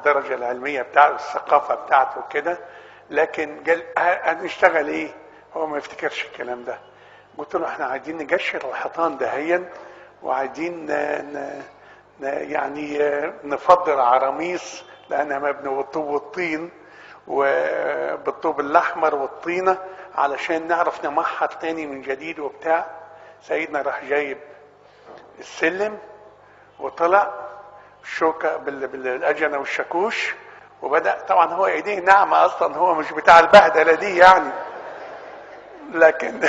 الدرجة العلمية بتاعته الثقافة بتاعته كده، لكن قال هنشتغل ايه؟ هو ما يفتكرش الكلام ده. قلت له احنا عايزين نجشر الحيطان دهيا، وعايزين يعني نفضل عراميس لانها مبنى بالطوب والطين وبالطوب الاحمر والطينه علشان نعرف نمحر تاني من جديد وبتاع. سيدنا راح جايب السلم وطلع الشوكه بالاجنه والشاكوش، وبدا طبعا هو ايديه ناعمه اصلا، هو مش بتاع البهدله دي يعني، لكن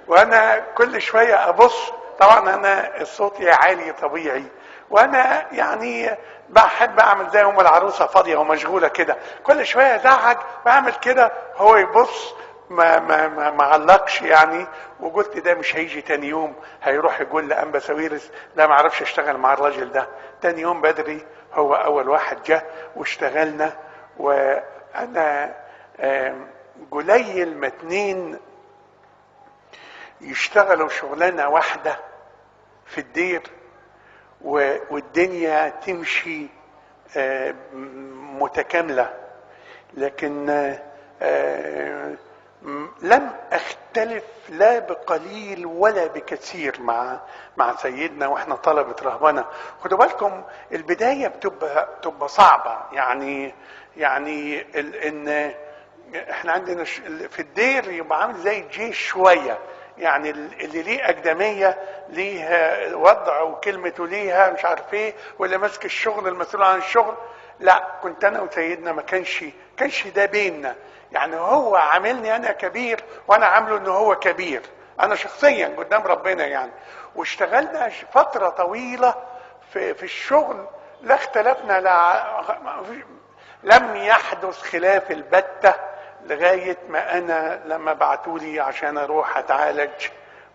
وانا كل شويه ابص، طبعا انا صوتي عالي طبيعي، وانا يعني بحب اعمل زي ام العروسه فاضيه ومشغوله كده، كل شويه ازعج واعمل كده، هو يبص ما علقش يعني. وقلت ده مش هيجي تاني يوم هيروح يقول لانبا ساويرس لا ما اعرفش اشتغل مع الراجل ده. تاني يوم بدري هو اول واحد جه واشتغلنا. وانا قليل ما اتنين يشتغلوا شغلانه واحده في الدير والدنيا تمشي متكامله. لكن لم اختلف لا بقليل ولا بكثير مع سيدنا واحنا طلبة رهبنة. خدوا بالكم البداية بتبقى صعبة، يعني ان احنا عندنا في الدير يبقى عامل زي الجيش شوية، يعني اللي ليه أقدمية ليه وضع وكلمته ليها مش عارف ايه، واللي ماسك الشغل المسؤول عن الشغل. لا، كنت انا وسيدنا ما كانش ده بيننا، يعني هو عاملني انا كبير وانا عامله ان هو كبير، انا شخصيا قدام ربنا يعني. واشتغلنا فترة طويلة في الشغل، لا اختلفنا، لم يحدث خلاف البتة لغاية ما انا لما بعتولي عشان اروح اتعالج.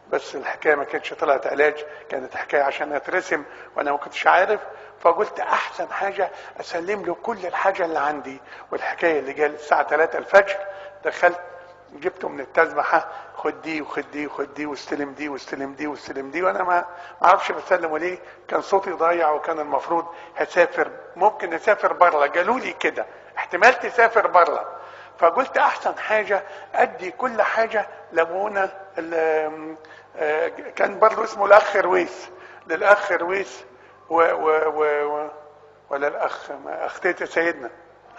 بس الحكاية ما كانتش طلعت علاج، كانت حكاية عشان اترسم وانا ما كنتش عارف. فقلت احسن حاجة اسلم له كل الحاجة اللي عندي. والحكاية اللي جاء الساعة 3 الفجر دخلت جبته من التسبحة، خد دي وخد دي وخد دي واستلم دي واستلم دي واستلم دي، وانا ما اعرفش بسلمه ليه، كان صوتي ضايع وكان المفروض هسافر، ممكن اسافر بره، قالوا لي كده احتمال تسافر بره. فقلت احسن حاجة ادي كل حاجة لابونا كان برضه اسمه الاخ رويس، للاخ رويس ولا الاخ اختيت سيدنا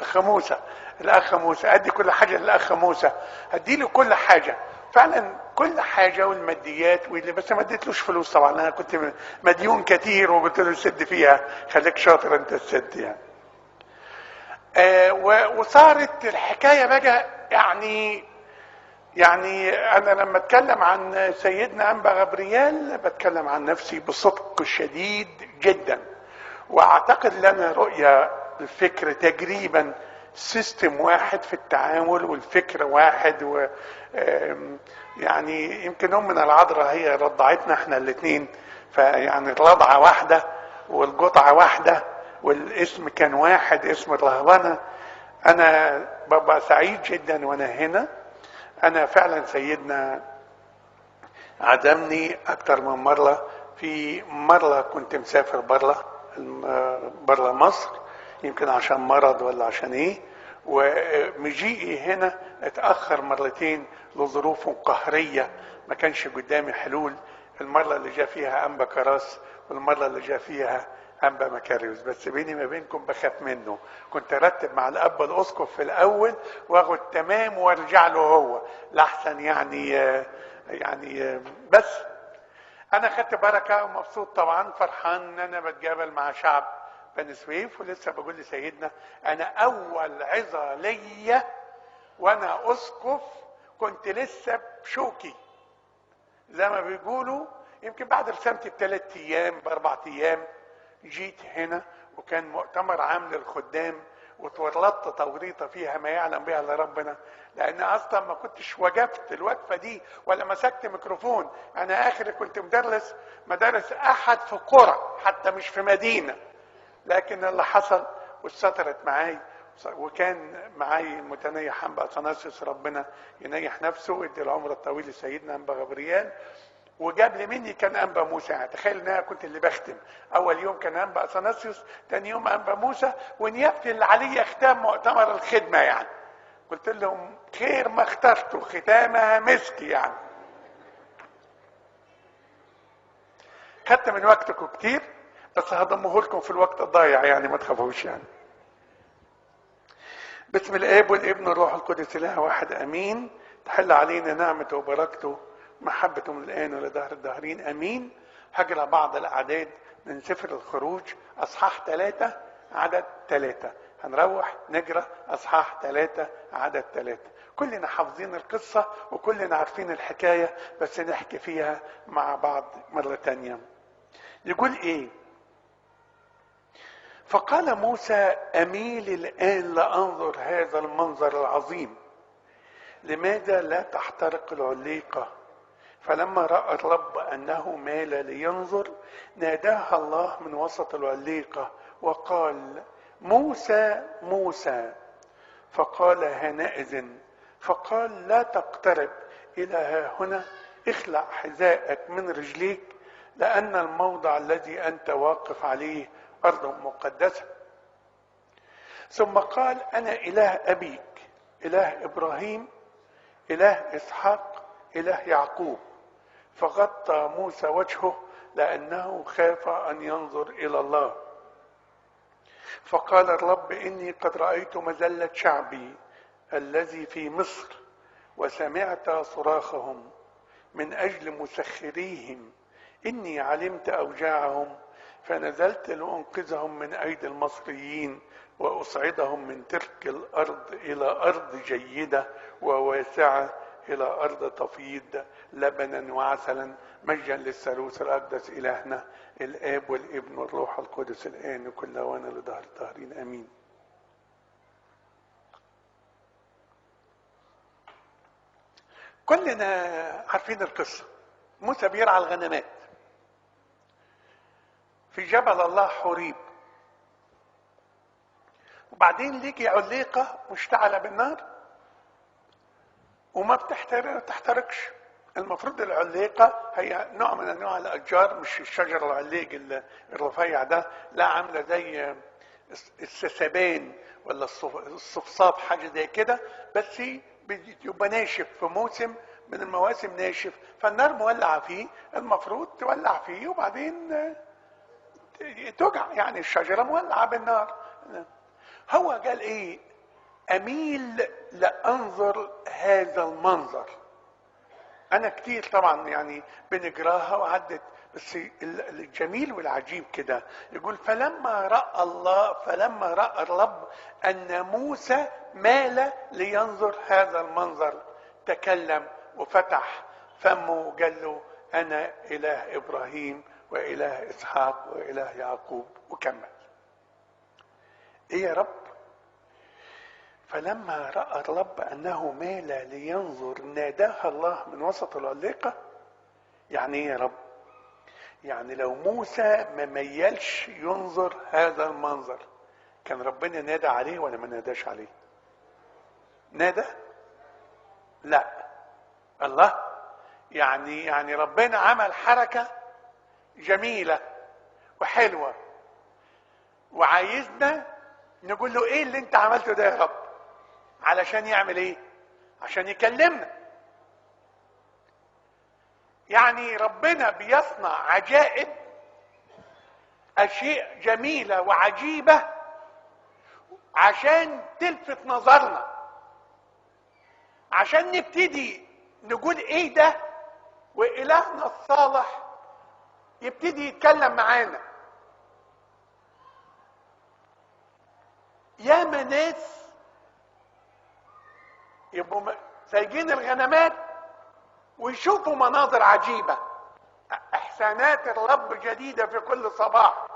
اخ موسى، الاخ موسى ادي كل حاجه للاخ موسى، ادي له كل حاجه فعلا، كل حاجه والماديات واللي، بس ما اديتلوش فلوس طبعا، انا كنت مديون كتير وقلت له سد فيها، خليك شاطر انت تسد يعني. وصارت الحكايه بقى يعني انا لما اتكلم عن سيدنا انبا غبريال بتكلم عن نفسي بصدق شديد جدا، واعتقد لنا رؤية الفكر تقريبا سيستم واحد في التعامل والفكر واحد يعني يمكن امنا العذراء هي رضعتنا احنا الاثنين، فيعني الرضعة واحدة والقطعة واحدة والاسم كان واحد، اسم الرهبنة. انا ببقى سعيد جدا وانا هنا. انا فعلا سيدنا عزمني اكتر من مرة، في مرة كنت مسافر بره مصر، يمكن عشان مرض ولا عشان ايه، ومجيئي هنا اتأخر مرتين لظروف قهرية ما كانش قدامي حلول. المرة اللي جاء فيها انبا كراس والمرة اللي جاء فيها انبا مكاريوس، بس بيني ما بينكم بخاف منه، كنت ارتب مع الاب الاسقف في الاول واخد تمام وارجع له هو لاحسن يعني بس انا خدت بركة ومبسوط طبعا، فرحان ان انا بتقابل مع شعب بني سويف. ولسه بقول لسيدنا انا اول عظة ليا وانا اسقف كنت لسه بشوكي زي ما بيقولوا، يمكن بعد رسامتي ب3 ايام ب4 ايام جيت هنا، وكان مؤتمر عام للخدام وتورطت توريطه فيها ما يعلم بها الا ربنا، لان اصلا ما كنتش وقفت الوقفه دي ولا مسكت ميكروفون. انا اخري كنت مدارس احد في قرى حتى مش في مدينه، لكن اللي حصل واستطرت معاي، وكان معاي المتنيح انبا اثناسيوس ربنا ينيح نفسه ويدي العمر الطويل لسيدنا انبا غبريال. وجاب لي مني كان انبا موسى. يعني تخيل ان انا كنت اللي بختم. اول يوم كان انبا اثناسيوس، ثاني يوم انبا موسى، ونيابتي اللي عليا ختام مؤتمر الخدمه. يعني قلت لهم خير ما اخترتوا، ختامها مسك. يعني خدت من وقتكم كتير، بس هضمه لكم في الوقت الضايع، يعني ما تخافوش. يعني باسم الاب والابن والروح القدس اله واحد امين. تحل علينا نعمته وبركته محبته من الان ولدهر الداهرين امين. هجرى بعض الاعداد من سفر الخروج اصحاح 3 عدد 3. هنروح نجرى اصحاح 3 عدد 3. كلنا حافظين القصة وكلنا عارفين الحكاية، بس نحكي فيها مع بعض مرة تانية. يقول ايه؟ فقال موسى اميل الان لانظر هذا المنظر العظيم، لماذا لا تحترق العليقة؟ فلما رأى الرب أنه مال لينظر ناداها الله من وسط العليقة وقال موسى موسى. فقال هنائذ، فقال لا تقترب إلى ها هنا، اخلع حذاءك من رجليك، لأن الموضع الذي أنت واقف عليه أرض مقدسة. ثم قال أنا إله أبيك، إله إبراهيم، إله إسحاق، إله يعقوب. فغطى موسى وجهه لأنه خاف أن ينظر إلى الله. فقال الرب إني قد رأيت مذلة شعبي الذي في مصر، وسمعت صراخهم من أجل مسخريهم. إني علمت أوجاعهم، فنزلت لأنقذهم من أيدي المصريين، وأصعدهم من تلك الأرض إلى أرض جيدة وواسعة، إلى أرض تفيض لبنا وعسلا، مجدا للثالوث الأقدس إلهنا الآب والابن والروح القدس الآن وكل أوان لدهر الداهرين آمين. كلنا عارفين القصة. موسى بيرعى الغنمات في جبل الله حوريب، وبعدين ليكي عليقة مشتعلة بالنار وما بتحترقش. المفروض العليقة هي نوع من انواع الاشجار، مش الشجر العليق الرفيع ده، لا، عاملة زي السسبان ولا الصفصاف، حاجة زي كده، بس بيبقى ناشف في موسم من المواسم ناشف، فالنار مولعة فيه، المفروض تولع فيه وبعدين توجع. يعني الشجرة مولعة بالنار. هو قال ايه؟ اميل لانظر هذا المنظر. انا كتير طبعا يعني بنجراها وعدت، بس الجميل والعجيب كده يقول فلما رأى الرب ان موسى مال لينظر هذا المنظر، تكلم وفتح فمه وقال له انا اله ابراهيم واله اسحاق واله يعقوب، وكمل. ايه يا رب؟ فلما رأى الرب أنه مال لينظر ناداها الله من وسط العليقة. يعني ايه يا رب؟ يعني لو موسى ما ميلش ينظر هذا المنظر، كان ربنا نادى عليه ولا ما ناداش عليه؟ نادى؟ لا. الله يعني ربنا عمل حركة جميلة وحلوة، وعايزنا نقول له ايه اللي انت عملته ده يا رب؟ علشان يعمل ايه؟ عشان يكلمنا. يعني ربنا بيصنع عجائب، اشياء جميلة وعجيبة عشان تلفت نظرنا، عشان نبتدي نقول ايه ده، وإلهنا الصالح يبتدي يتكلم معانا. ياما ناس يبقوا سايقين الغنمات ويشوفوا مناظر عجيبة. احسانات الرب جديدة في كل صباح.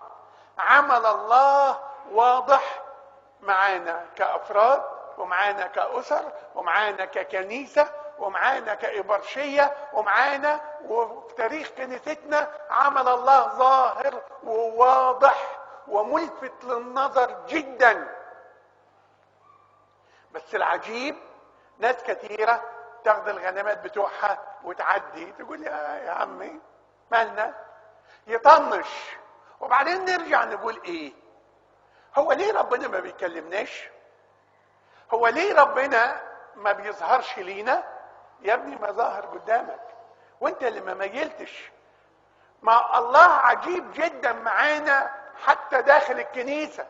عمل الله واضح معانا كأفراد، ومعانا كأسر، ومعانا ككنيسة، ومعانا كإبرشية، ومعانا وفي تاريخ كنيستنا عمل الله ظاهر وواضح وملفت للنظر جدا. بس العجيب ناس كثيرة تاخد الغنمات بتوعها وتعدي، تقول يا عمي مالنا، يطنش. وبعدين نرجع نقول ايه؟ هو ليه ربنا ما بيكلمناش؟ هو ليه ربنا ما بيظهرش لينا؟ يا ابني ما ظاهر قدامك وانت اللي ما ميلتش. ما الله عجيب جدا معانا حتى داخل الكنيسة.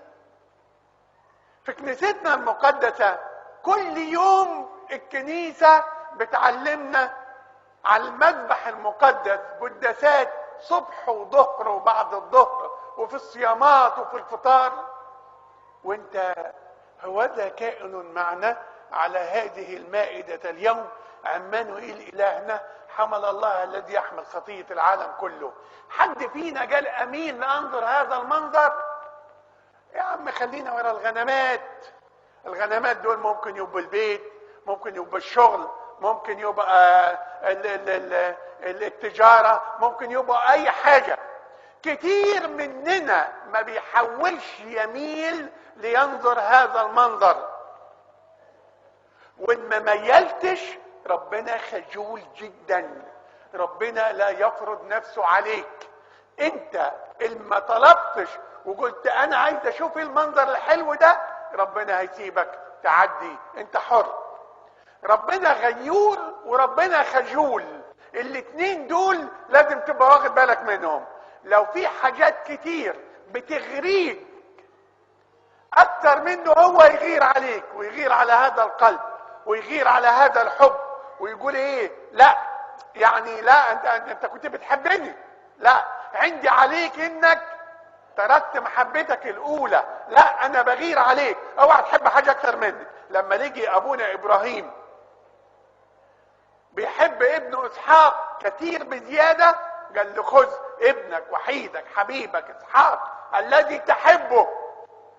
في كنيستنا المقدسة كل يوم الكنيسة بتعلمنا على المذبح المقدس قداسات صبح وظهر وبعد الظهر وفي الصيامات وفي الفطار، وانت هوذا كائن معنا على هذه المائدة اليوم. عمانوئيل إلهنا حمل الله الذي يحمل خطية العالم كله. حد فينا قال أمين لأنظر هذا المنظر؟ يا عم خلينا ورا الغنمات. الغنمات دول ممكن يبقى البيت، ممكن يبقى الشغل، ممكن يبقى التجارة، ممكن يبقى أي حاجة. كتير مننا ما بيحاولش يميل لينظر هذا المنظر، وإن ما ميلتش ربنا خجول جدا. ربنا لا يفرض نفسه عليك. انت اللي ما طلبتش وقلت انا عايز اشوف المنظر الحلو ده، ربنا هيسيبك تعدي، انت حر. ربنا غيور وربنا خجول، الاتنين دول لازم تبقى واخد بالك منهم. لو في حاجات كتير بتغريك اكتر منه، هو يغير عليك ويغير على هذا القلب ويغير على هذا الحب ويقول ايه؟ لا يعني لا، انت كنت بتحبني، لا عندي عليك انك تركت محبتك الاولى، لا انا بغير عليك، اوعى تحب حاجه اكتر مني. لما نيجي ابونا ابراهيم بيحب ابنه اسحاق كتير بزياده، قال له خذ ابنك وحيدك حبيبك اسحاق الذي تحبه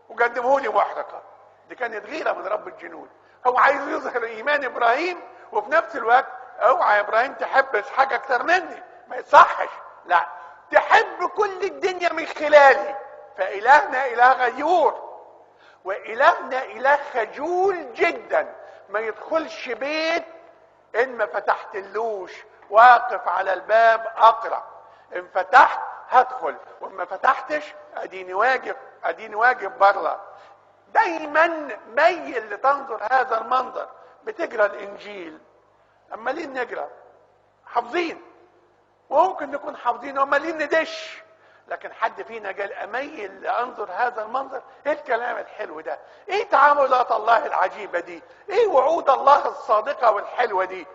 وقدمه لي محرقه. دي كانت غيره من رب الجنود. هو عايز يظهر ايمان ابراهيم وفي نفس الوقت اوعى يا ابراهيم تحب اسحاق اكتر مني، ما يصحش. لا، تحب كل الدنيا من خلالي. فالهنا اله غيور والهنا اله خجول جدا. ما يدخلش بيت ان ما فتحتلوش، واقف على الباب اقرع. ان فتحت هدخل، وان ما فتحتش اديني واقف بره. دايما ميل لتنظر هذا المنظر. بتقرا الانجيل، اما ليه نقرا؟ حافظين، وممكن نكون حافظين ومالين ندش، لكن حد فينا قال اميل لانظر هذا المنظر؟ ايه الكلام الحلو ده؟ ايه تعاملات الله العجيبه دي؟ ايه وعود الله الصادقه والحلوه دي؟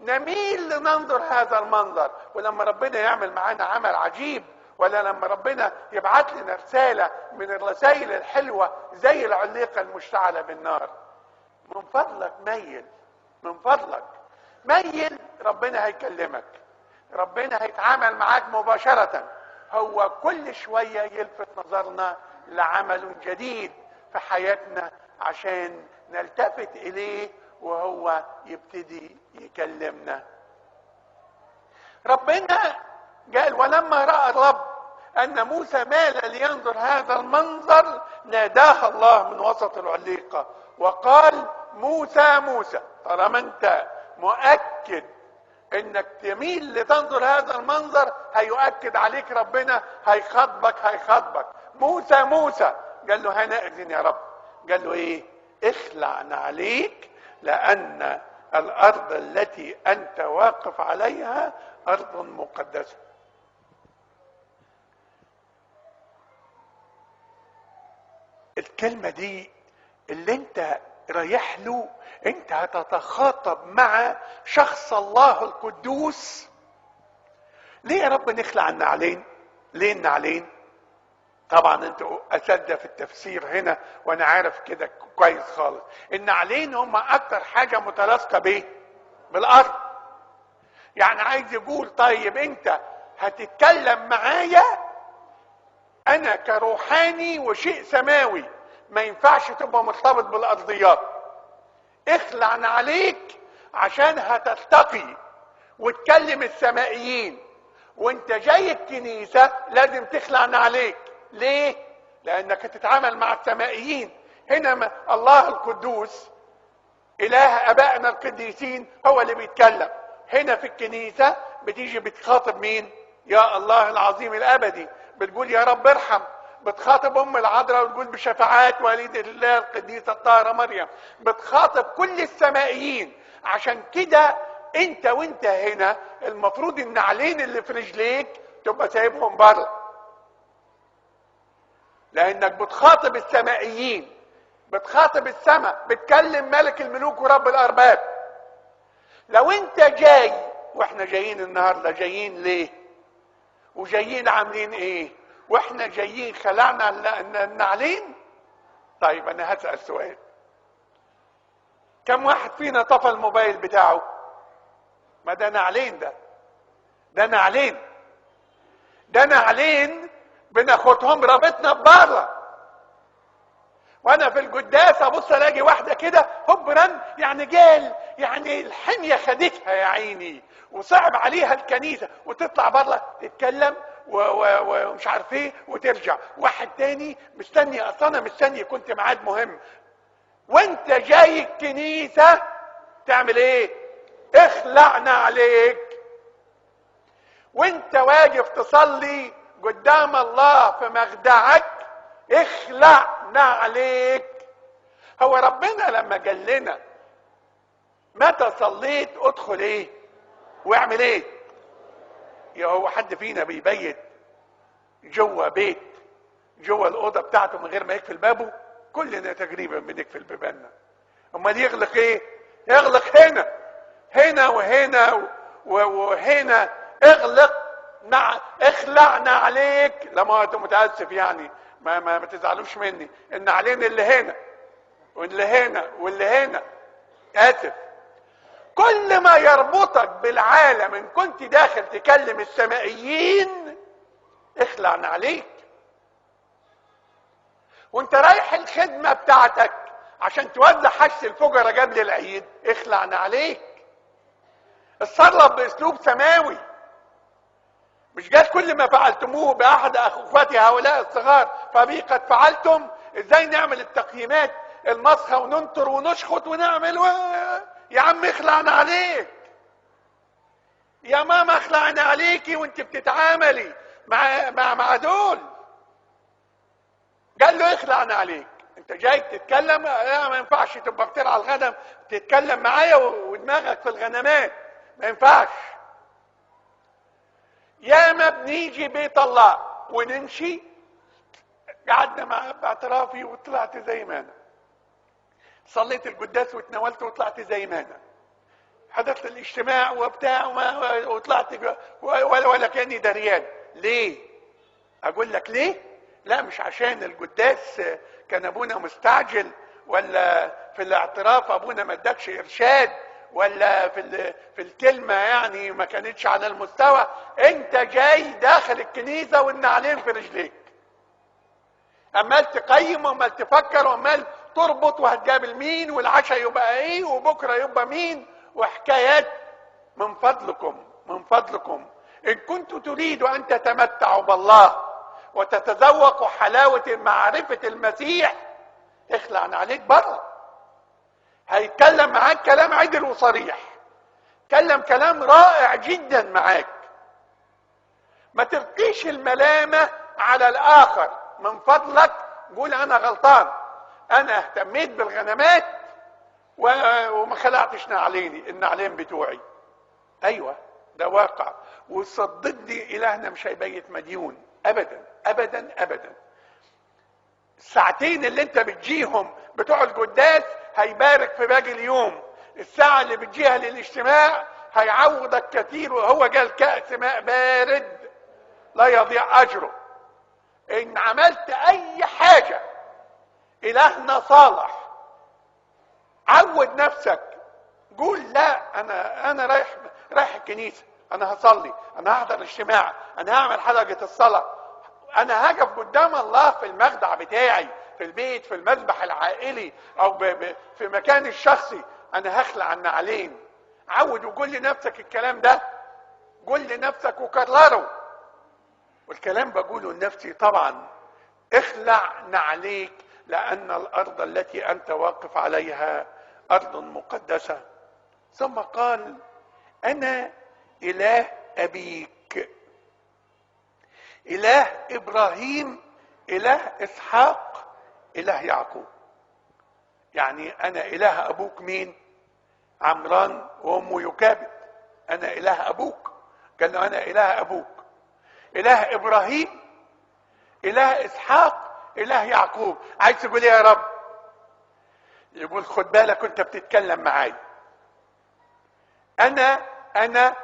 نميل لننظر هذا المنظر. ولما ربنا يعمل معانا عمل عجيب، ولا لما ربنا يبعت لنا رساله من الرسائل الحلوه زي العليقه المشتعله بالنار، من فضلك ميل، من فضلك ميل. ربنا هيكلمك، ربنا هيتعامل معاك مباشرة. هو كل شوية يلفت نظرنا لعمل جديد في حياتنا عشان نلتفت إليه وهو يبتدي يكلمنا. ربنا قال ولما رأى الرب أن موسى مال لينظر هذا المنظر ناداه الله من وسط العليقة وقال موسى موسى. طالما أنت مؤكد انك تميل لتنظر هذا المنظر، هيؤكد عليك ربنا، هيخاطبك موسى موسى. قال له هنأذن يا رب. قال له ايه؟ اخلع نعليك لان الارض التي انت واقف عليها ارض مقدسة. الكلمة دي اللي انت رايح له، انت هتتخاطب مع شخص الله القدوس. ليه يا رب نخلع النعلين؟ ليه النعلين؟ طبعا انتوا اساتذه في التفسير هنا وانا عارف كده كويس خالص. النعلين هم اكتر حاجه متلاصقه بايه؟ بالارض. يعني عايز يقول طيب انت هتتكلم معايا انا كروحاني وشيء سماوي، ما ينفعش تبقى مرتبط بالارضيات. اخلع عليك عشان هتلتقي وتكلم السمائيين، وانت جاي الكنيسة لازم تخلع عليك. ليه؟ لانك هتتعامل مع السمائيين. هنا الله القدوس اله ابائنا القديسين هو اللي بيتكلم، هنا في الكنيسة بتيجي بتخاطب مين؟ يا الله العظيم الابدي، بتقول يا رب ارحم. بتخاطب ام العذراء وتقول بشفاعات والدة الله القديسة الطاهرة مريم. بتخاطب كل السمائيين. عشان كده انت وانت هنا المفروض النعلين اللي في رجليك تبقى سايبهم بره، لانك بتخاطب السمائيين، بتخاطب السماء، بتكلم ملك الملوك ورب الارباب. لو انت جاي، واحنا جايين النهارده، جايين ليه؟ وجايين عاملين ايه؟ واحنا جايين خلعنا النعلين. طيب انا هسأل سؤال، كم واحد فينا طفى الموبايل بتاعه؟ ما ده نعلين، ده نعلين، ده نعلين بناخدهم رابطنا ببره. وانا في القداس ابص الاقي واحده كده هوب رن، يعني جال، يعني الحميه خدتها يا عيني وصعب عليها الكنيسه، وتطلع بره تتكلم ومش عارف ايه وترجع. واحد تاني مستني، اصل انا مستني كنت ميعاد مهم. وانت جاي الكنيسه تعمل ايه؟ اخلعنا عليك. وانت واقف تصلي قدام الله في مخدعك اخلعنا عليك. هو ربنا لما قال لنا متى صليت ادخل ايه واعمل ايه؟ يا هو حد فينا بيبيت جوه بيت، جوه الاوضه بتاعته من غير ما يقفل بابه؟ كلنا تقريبا بنقفل بيباننا. امال يغلق ايه؟ يغلق هنا، هنا وهنا وهنا. اغلق، اخلعنا عليك. لما انت متاسف يعني ما تزعلوش مني، ان علينا اللي هنا واللي هنا واللي هنا. اسف. كل ما يربطك بالعالم ان كنت داخل تكلم السمائيين اخلعنا عليك. وانت رايح الخدمه بتاعتك عشان توزع حش الفجراء قبل العيد اخلعنا عليك. اتصرف باسلوب سماوي. مش قال كل ما فعلتموه باحد اخواتي هؤلاء الصغار فبي قد فعلتم؟ ازاي نعمل التقييمات المسخه وننطر ونشخط ونعمل يا عم اخلعنا عليك. يا ماما اخلعنا عليكي وانت بتتعاملي مع دول. قال له اخلعنا عليك. انت جاي تتكلم، لا ما ينفعش تبقى بترعى الغنم تتكلم معايا ودماغك في الغنمات، ما ينفعش. يا ما بنيجي بيت الله ونمشي، قعدنا مع باعترافي وطلعت زي ما انا، صليت القداس واتناولت وطلعت زي ما انا، حضرت الاجتماع وبتاع وطلعت ولا كاني دريان. ليه؟ اقول لك ليه؟ لا مش عشان القداس كان ابونا مستعجل، ولا في الاعتراف ابونا ما ادكش ارشاد، ولا في الكلمه يعني ما كانتش على المستوى. انت جاي داخل الكنيسه والنعلين في رجليك، عمال تقيم وعمال تفكر وعمال تربط وهتقابل مين والعشاء يبقى ايه وبكره يبقى مين وحكايات. من فضلكم من فضلكم ان كنتم تريدوا ان تتمتعوا بالله وتتذوقوا حلاوه معرفه المسيح اخلعنا عليك بره. هيتكلم معاك كلام عدل وصريح، كلم كلام رائع جدا معاك. ما تلقيش الملامه على الاخر. من فضلك قول انا غلطان، انا اهتميت بالغنمات وما خلعتش النعلين بتوعي. ايوه ده واقع، وصدقني الهنا مش هيبيت مديون ابدا ابدا ابدا. الساعتين اللي انت بتجيهم بتوع القداس هيبارك في باقي اليوم. الساعه اللي بتجيها للاجتماع هيعوضك كثير، وهو قال كأس ماء بارد لا يضيع اجره. ان عملت اي حاجه الهنا صالح، عود نفسك، قول لا انا رايح الكنيسه، انا هصلي، انا هحضر الاجتماع، انا هعمل حلقه الصلاه، انا هقف قدام الله في المخدع بتاعي في البيت في المذبح العائلي او في مكاني الشخصي، انا هخلع النعلين. عود وقول لنفسك الكلام ده، قول لنفسك وكرره. والكلام بقوله لنفسي طبعا. اخلع نعليك لان الارض التي انت واقف عليها ارض مقدسه. ثم قال انا اله ابيك، اله ابراهيم، اله اسحاق، اله يعقوب. يعني انا اله ابوك مين؟ عمران وامه يكابد. انا اله ابوك، قال له انا اله ابوك، اله ابراهيم، اله اسحاق، اله يعقوب. عايز تقول ايه يا رب؟ يقول خد بالك وانت بتتكلم معايا، انا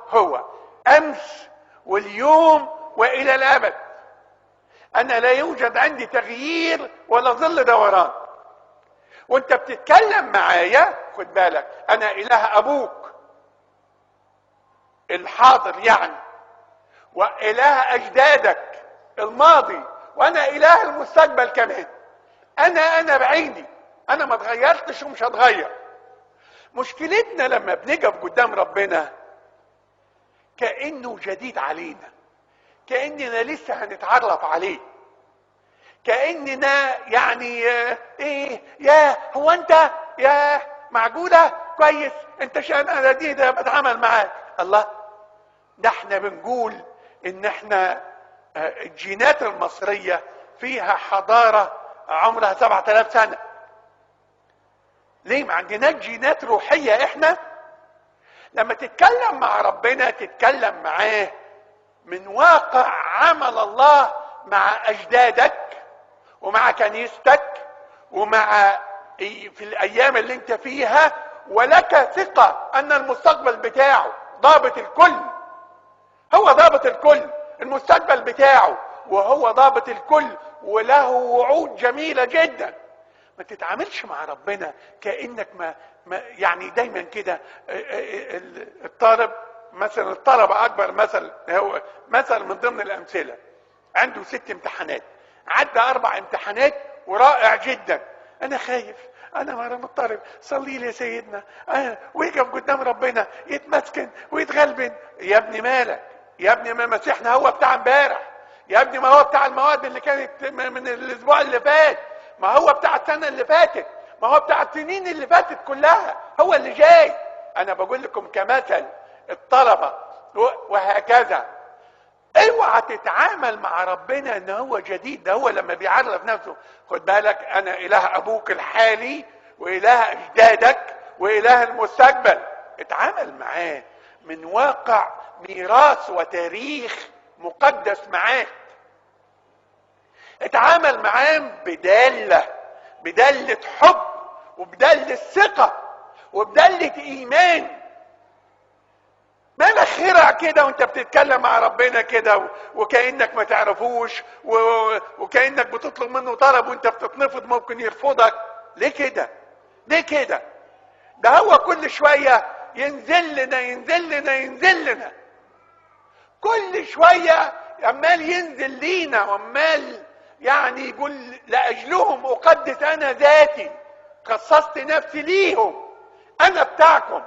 هو امس واليوم والى الابد. انا لا يوجد عندي تغيير ولا ظل دوران. وانت بتتكلم معايا خد بالك، انا اله ابوك الحاضر يعني، واله اجدادك الماضي، وانا اله المستقبل كمان. انا بعيني، انا ما اتغيرتش ومش هتغير. مشكلتنا لما بنقف قدام ربنا كأنه جديد علينا، كأننا لسه هنتعرف عليه، كأننا يعني ايه يا هو انت يا معقولة كويس انت شان انا دي ده بتعامل معاك. الله، ده احنا بنقول ان احنا الجينات المصرية فيها حضارة عمرها 7000 سنة. ليه ما عندناش جينات روحية احنا؟ لما تتكلم مع ربنا تتكلم معاه من واقع عمل الله مع اجدادك ومع كنيستك ومع في الايام اللي انت فيها، ولك ثقة ان المستقبل بتاعه ضابط الكل. هو ضابط الكل، المستقبل بتاعه وهو ضابط الكل، وله وعود جميلة جدا. ما تتعاملش مع ربنا كأنك ما يعني دايما كده. الطالب مثلا، الطلبة اكبر مثل، هو مثل من ضمن الامثلة، عنده 6 امتحانات، عدى 4 امتحانات ورائع جدا. انا خايف، انا مرة مضطرب، صلي لي يا سيدنا. ويقف قدام ربنا يتمسكن ويتغلبن. يا ابني مالك يا ابني؟ ما مسيحنا هو بتاع امبارح يا ابني، ما هو بتاع المواد اللي كانت من الاسبوع اللي فات، ما هو بتاع السنة اللي فاتت، ما هو بتاع السنين اللي فاتت كلها، هو اللي جاي. انا بقول لكم كمثل الطلبة وهكذا. اوعى تتعامل مع ربنا ان هو جديد. ده هو لما بيعرف نفسه خد بالك انا اله ابوك الحالي واله اجدادك واله المستقبل. اتعامل معاه من واقع ميراث وتاريخ مقدس معاه. اتعامل معاه بدالة حب وبدالة ثقة وبدالة ايمان. ما نخرع كده وانت بتتكلم مع ربنا كده وكأنك ما تعرفوش وكأنك بتطلب منه طلب وانت بتتنفض ممكن يرفضك. ليه كده؟ ليه كده؟ ده هو كل شوية ينزل لنا كل شوية، عمال ينزل لينا وعمال يعني يقول لأجلهم أقدس أنا ذاتي، خصصت نفسي ليهم، أنا بتاعكم.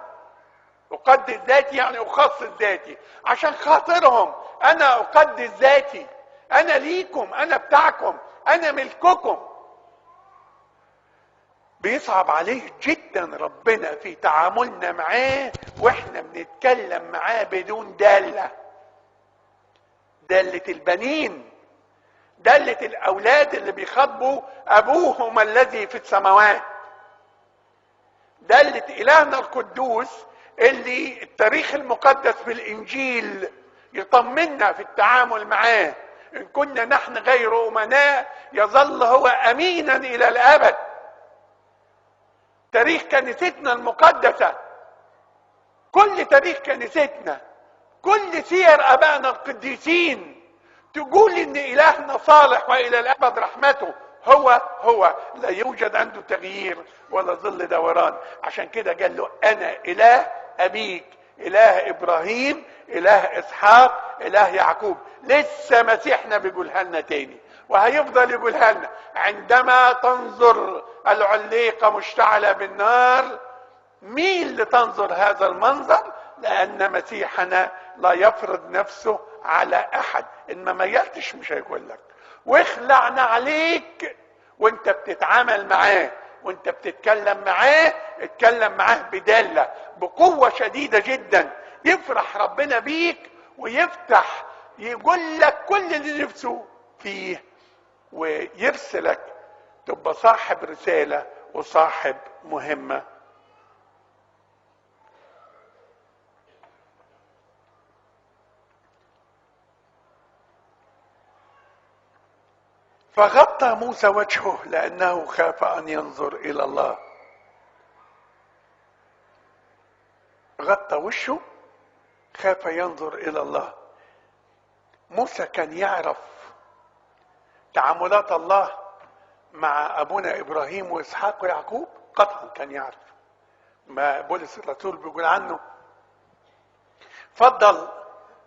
أقدس ذاتي يعني أخصص ذاتي عشان خاطرهم، أنا أقدس ذاتي، أنا ليكم، أنا بتاعكم، أنا ملككم. بيصعب عليه جدا ربنا في تعاملنا معاه واحنا بنتكلم معاه بدون دالة البنين، دالة الأولاد اللي بيخاطبوا أبوهم الذي في السماوات، دالة إلهنا القدوس اللي التاريخ المقدس في الإنجيل يطمنا في التعامل معاه. إن كنا نحن غير أمناء يظل هو أمينا إلى الأبد. تاريخ كنيستنا المقدسة، كل تاريخ كنيستنا، كل سير أبائنا القديسين تقول إن إلهنا صالح وإلى الأبد رحمته. هو لا يوجد عنده تغيير ولا ظل دوران. عشان كده قال له أنا إله أبيك، إله إبراهيم، إله إسحاق، إله يعقوب. لسه مسيحنا بيقولها لنا تاني وهيفضل يقولها لنا. عندما تنظر العليقة مشتعلة بالنار مين لتنظر هذا المنظر؟ لأن مسيحنا لا يفرض نفسه على أحد. إن ما ميلتش مش هيقول لك. واخلعنا عليك وانت بتتعامل معاه وانت بتتكلم معاه اتكلم معاه بدالة بقوة شديدة جدا، يفرح ربنا بيك ويفتح يقول لك كل اللي نفسه فيه ويرسلك تبقى صاحب رسالة وصاحب مهمة. فغطى موسى وجهه لأنه خاف أن ينظر إلى الله. غطى وشه، خاف ينظر إلى الله. موسى كان يعرف تعاملات الله مع أبونا إبراهيم وإسحاق ويعقوب، قطعا كان يعرف. ما بولس الرسول بيقول عنه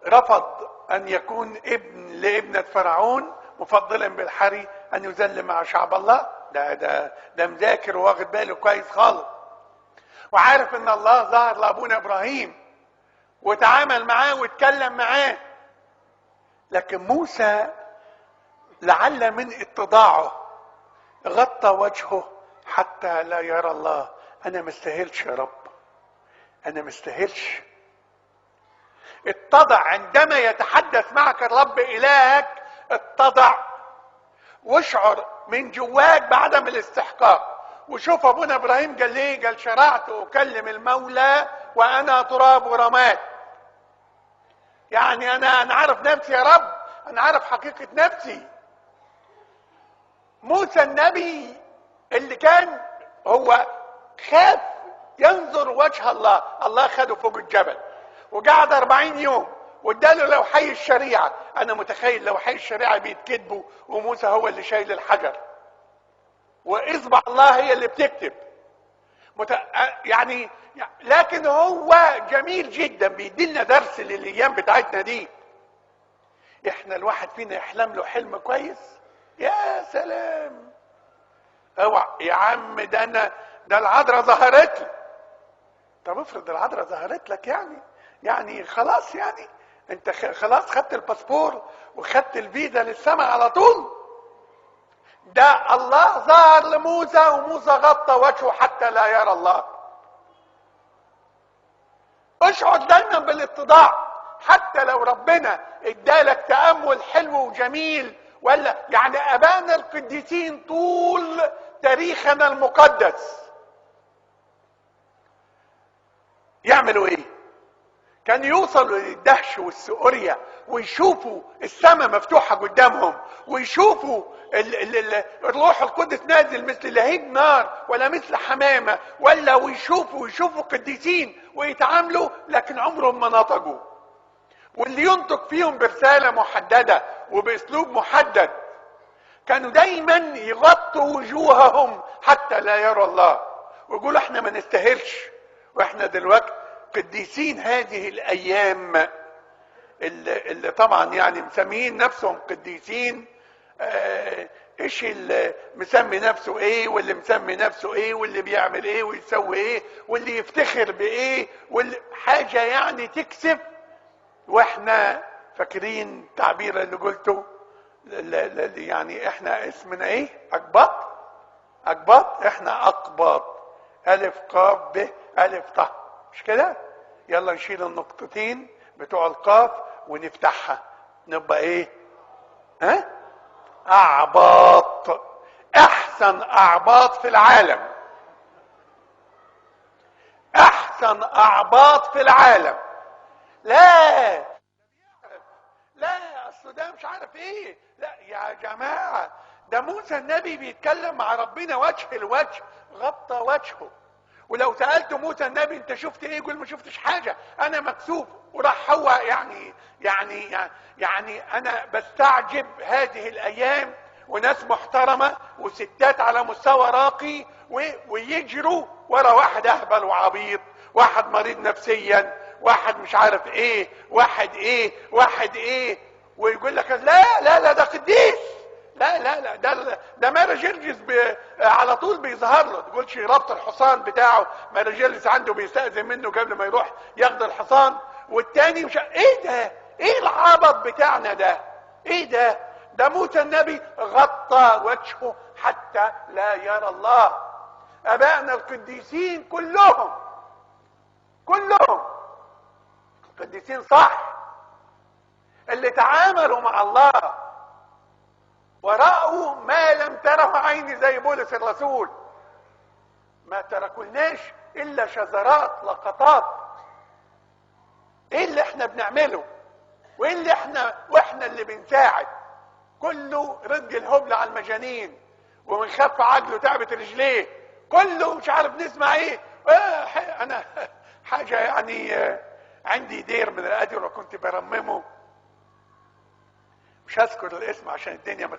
رفض أن يكون ابن لابنة فرعون مفضلا بالحري أن يذل مع شعب الله. ده مذاكر وواخد باله كويس خالص، وعارف ان الله ظهر لابونا ابراهيم وتعامل معاه واتكلم معاه. لكن موسى لعل من اتضاعه غطى وجهه حتى لا يرى الله. انا مستاهلش يا رب، انا مستاهلش. اتضع عندما يتحدث معك الرب الهك، اتضع واشعر من جواك بعدم الاستحقاق. وشوف ابونا ابراهيم قال ليه؟ قال شرعت اكلم المولى وانا تراب ورماد. يعني انا عارف نفسي يا رب، انا عارف حقيقة نفسي. موسى النبي اللي كان هو خاف ينظر وجه الله، الله خده فوق الجبل وقعد 40 يوم واداله لوحي الشريعة. انا متخيل لوحي الشريعة بيتكتبوا وموسى هو اللي شايل الحجر واصبع الله هي اللي بتكتب. يعني لكن هو جميل جدا بيديلنا درس للايام بتاعتنا دي. احنا الواحد فينا يحلم له حلم كويس، يا سلام، اوعى يا عم ده العذراء ظهرت لي. طب افرض العذراء ظهرت لك، يعني خلاص، يعني انت خلاص خدت الباسبور وخدت الفيزا للسماء على طول. ده الله ظهر لموسى وموسى غطى وجهه حتى لا يرى الله. اشعر دايما بالاتضاع حتى لو ربنا ادالك تأمل حلو وجميل. ولا يعني ابانا القديسين طول تاريخنا المقدس يعملوا ايه؟ كان يوصلوا للدهش والسؤرية ويشوفوا السماء مفتوحة قدامهم، ويشوفوا الروح القدس نازل مثل لهيب نار ولا مثل حمامة، ولا ويشوفوا قديسين ويتعاملوا، لكن عمرهم ما نطقوا. واللي ينطق فيهم برسالة محددة وباسلوب محدد. كانوا دايما يغطوا وجوههم حتى لا يرى الله ويقولوا احنا ما نستاهلش. واحنا دلوقتي قديسين هذه الايام اللي طبعا يعني مسميين نفسهم قديسين. ايش اللي مسمي نفسه ايه واللي مسمي نفسه ايه واللي بيعمل ايه ويسوي ايه واللي يفتخر بايه واللي حاجة يعني تكسب. واحنا فاكرين التعبير اللي قلته يعني احنا اسمنا ايه؟ اقباط. احنا اقباط، الف قاف ب الف ط، مش كده؟ يلا نشيل النقطتين بتوع القاف ونفتحها نبقى ايه؟ اعباط. احسن اعباط في العالم، احسن اعباط في العالم. لا اصل ده مش عارف ايه. لا يا جماعة، ده موسى النبي بيتكلم مع ربنا وجه الوجه، غطى وجهه. ولو سألت موسى النبي انت شفت ايه؟ يقول ما شفتش حاجة، انا مكسوف. وراح هو يعني انا بستعجب هذه الايام وناس محترمة وستات على مستوى راقي ويجروا ورا واحد اهبل وعبيط، واحد مريض نفسيا، واحد مش عارف ايه، واحد ايه، ويقول لك لا ده قديس. لا ده ماري جرجس على طول بيظهر له. تقولش ربط الحصان بتاعه ماري جرجس عنده بيستأذن منه قبل ما يروح ياخد الحصان. والتاني مش ايه ده؟ ايه العبط بتاعنا ده؟ ايه ده موسى النبي غطى وجهه حتى لا يرى الله. ابائنا القديسين كلهم قديسين صح، اللي تعاملوا مع الله ورأوا ما لم تره عيني زي بولس الرسول. ما تركولناش الا شذرات لقطات. ايه اللي احنا بنعمله؟ وايه اللي واحنا اللي بنساعد؟ كله رج الهبل على المجانين، ومن خف عجله تعبت رجليه، كله مش عارف نسمع ايه. انا حاجه يعني عندي دير من الاديره كنت برممه، مش هذكر الاسم عشان الدنيا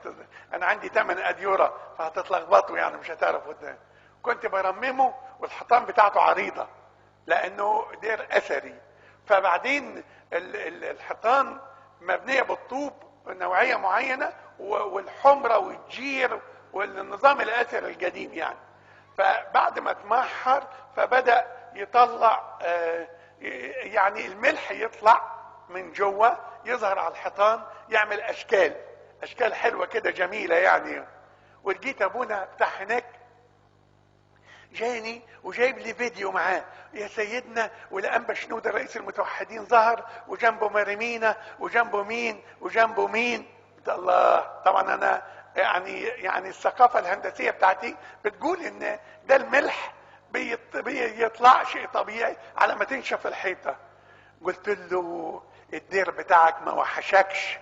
انا عندي 8 اديره فهتتلخبطوا يعني مش هتعرفوا ده. كنت برممه والحيطان بتاعته عريضه لانه دير اثري، فبعدين الحيطان مبنيه بالطوب نوعيه معينه والحمره والجير والنظام الاثري القديم يعني. فبعد ما اتمحر فبدا يطلع يعني الملح يطلع من جوه يظهر على الحيطان، يعمل اشكال حلوه كده جميله يعني. ولقيت ابونا بتاع هناك جاني وجايب لي فيديو معاه، يا سيدنا والانبا شنودة رئيس المتوحدين ظهر وجنبه مريمينا وجنبه مين وجنبه مين. الله، طبعا انا يعني الثقافه الهندسيه بتاعتي بتقول ان ده الملح بيطلع شيء طبيعي على ما تنشف الحيطه. قلت له الدير بتاعك ما وحشكش؟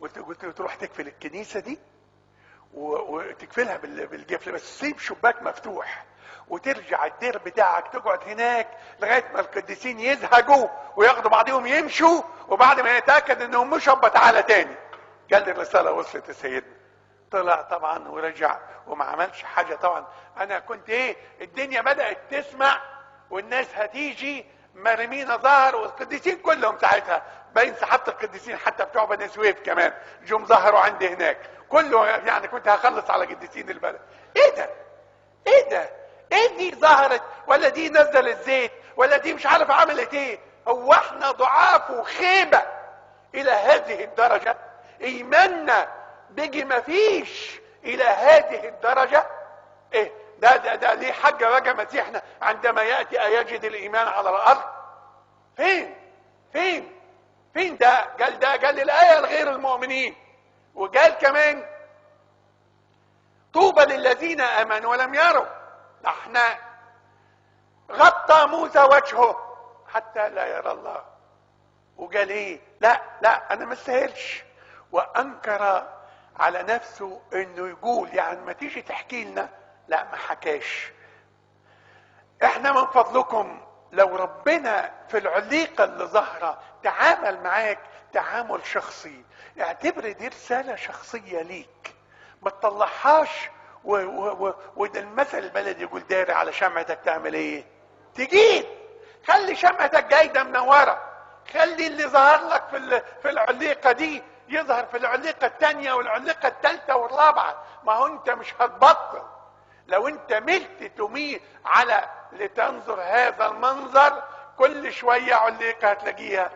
قلت له تروح تقفل الكنيسه دي وتقفلها بالقفل، بس سيب شباك مفتوح وترجع الدير بتاعك تقعد هناك لغايه ما القديسين يزهقوا وياخدوا بعضهم يمشوا، وبعد ما يتاكد انهم مشوا تعالى تاني. قال لي الرساله وصلت يا سيدنا. طلع طبعا ورجع وما عملش حاجه. طبعا انا كنت الدنيا بدات تسمع والناس هتيجي، مريمينا ظهر والقديسين كلهم ساعتها باين سحبت القديسين حتى بتوع بني سويف كمان جم ظهروا عندي هناك كله، يعني كنت هخلص على قديسين البلد. ايه دي ظهرت ولا دي نزلت زيت ولا دي مش عارف عملت ايه؟ هو احنا ضعاف وخيبه الى هذه الدرجه؟ ايماننا بيجي مفيش الى هذه الدرجه؟ ايه ده ليه حج بقى مسيحنا عندما ياتي ايجد الايمان على الارض؟ فين ده؟ قال الايه لغير المؤمنين، وقال كمان طوبى للذين امنوا ولم يروا. احنا غطى موسى وجهه حتى لا يرى الله، وقال ايه؟ لا انا ما استاهلش، وانكر على نفسه انه يقول يعني ما تيجي تحكي لنا. لا ما حكاش. احنا من فضلكم لو ربنا في العليقه اللي ظاهره تعامل معاك تعامل شخصي، اعتبر دي رساله شخصيه ليك، ما تطلعهاش وده المثل البلدي يقول داري على شمعتك تعمل ايه؟ تجيب. خلي شمعتك جايده منوره، خلي اللي ظهر لك في العليقه دي يظهر في العليقه الثانيه والعليقه الثالثه والرابعه. ما هو انت مش هتبطل لو انت ملت تميل على لتنظر هذا المنظر. كل شويه عليقه هتلاقيها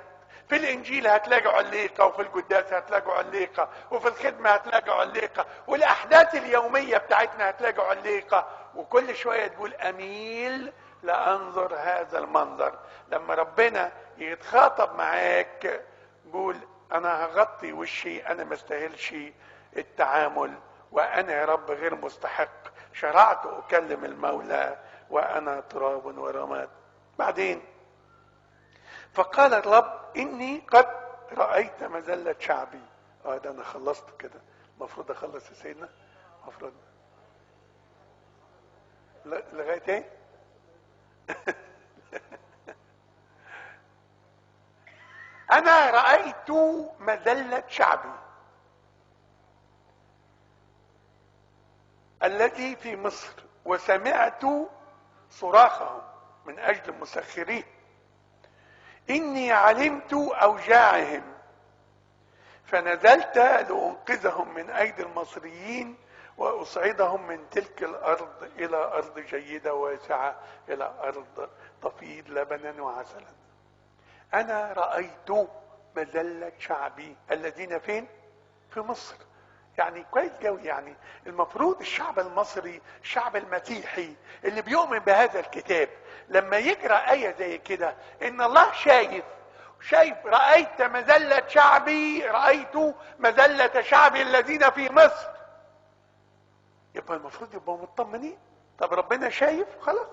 في الانجيل، هتلاقي عليقه، وفي القداس هتلاقي عليقه، وفي الخدمه هتلاقي عليقه، والاحداث اليوميه بتاعتنا هتلاقي عليقه، وكل شويه تقول اميل لانظر هذا المنظر. لما ربنا يتخاطب معاك قول انا هغطي وشي، انا ما استاهلش التعامل، وانا يا رب غير مستحق، شرعت اكلم المولى وانا تراب ورماد. بعدين فقال الرب اني قد رايت مذله شعبي. ده انا خلصت كده، المفروض اخلص يا سيدنا، المفروض لغايه ايه؟ انا رايت مذله شعبي الذي في مصر وسمعت صراخهم من اجل مسخرين. اني علمت اوجاعهم فنزلت لانقذهم من ايدي المصريين واصعدهم من تلك الارض الى ارض جيده واسعه، الى ارض تفيض لبنا وعسلا. انا رايت مذله شعبي الذين فين؟ في مصر. يعني كويس قوي. يعني المفروض الشعب المصري، الشعب المسيحي اللي بيؤمن بهذا الكتاب، لما يقرأ آية زي كده ان الله شايف رأيت مذلة شعبي، رأيت مذلة شعبي الذين في مصر، يبقى المفروض يبقوا مطمنين. طب ربنا شايف خلاص،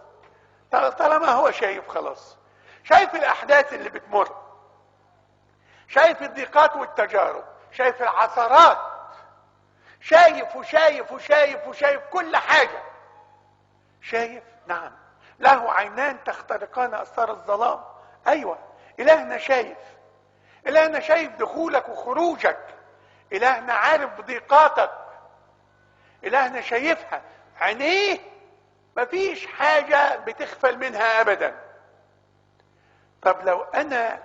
طالما هو شايف خلاص، شايف الاحداث اللي بتمر، شايف الضيقات والتجارب، شايف العثرات، شايف وشايف وشايف وشايف كل حاجة، شايف. نعم، له عينان تخترقان أستار الظلام. ايوه، الهنا شايف، الهنا شايف دخولك وخروجك، الهنا عارف بضيقاتك، الهنا شايفها، عينيه مفيش حاجة بتغفل منها ابدا. طب لو انا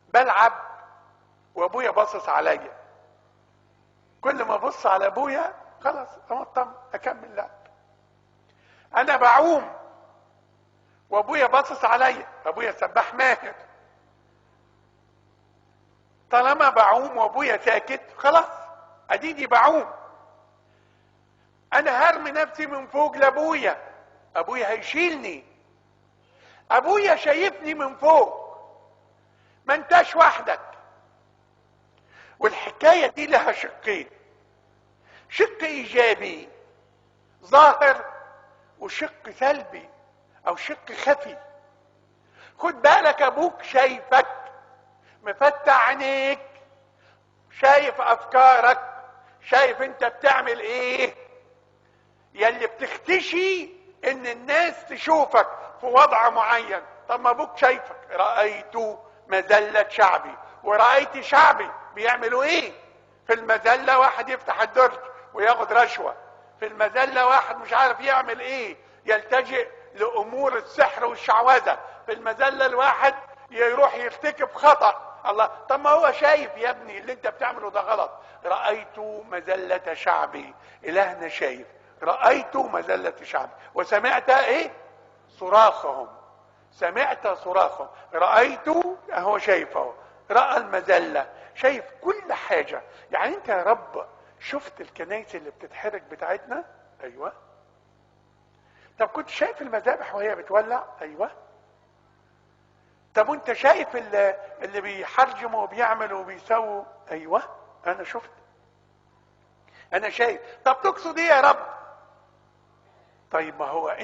بلعب وابويا باصص عليا، كل ما ابص على ابويا خلاص اطمن اكمل لعب. انا بعوم وابويا باصص عليا، ابويا سباح ماهر، طالما بعوم وابويا ساكت خلاص اديني بعوم. انا هرمي نفسي من فوق لابويا، ابويا هيشيلني، ابويا شايفني من فوق، ما انتش وحدك. والحكاية دي لها شقين، شق ايجابي ظاهر وشق سلبي او شق خفي. خد بالك، ابوك شايفك، مفتح عينيك، شايف افكارك، شايف انت بتعمل ايه. يلي بتختشي ان الناس تشوفك في وضع معين. طب ما ابوك شايفك، رأيت مذلة شعبي، ورأيت شعبي بيعملوا ايه. في المذلة واحد يفتح الدرج وياخد رشوة، في المذلة واحد مش عارف يعمل ايه، يلتجئ لامور السحر والشعوذة، في المذلة الواحد يروح يرتكب خطأ. الله، طب ما هو شايف يا ابني اللي انت بتعمله ده غلط. رأيت مذلة شعبي، الهنا شايف. رأيت مذلة شعبي وسمعت ايه؟ صراخهم. سمعت صراخهم، رأيت، هو شايف اهو، رأى المذلة، شايف كل حاجة. يعني انت يا رب شفت الكنائس اللي بتتحرك بتاعتنا؟ ايوه. طب كنت شايف المذابح وهي بتولع؟ ايوه. طب وانت شايف اللي بيحرجموا وبيعملوا وبيسووا؟ ايوه انا شفت، انا شايف. طب تقصد ايه يا رب؟ طيب ما هو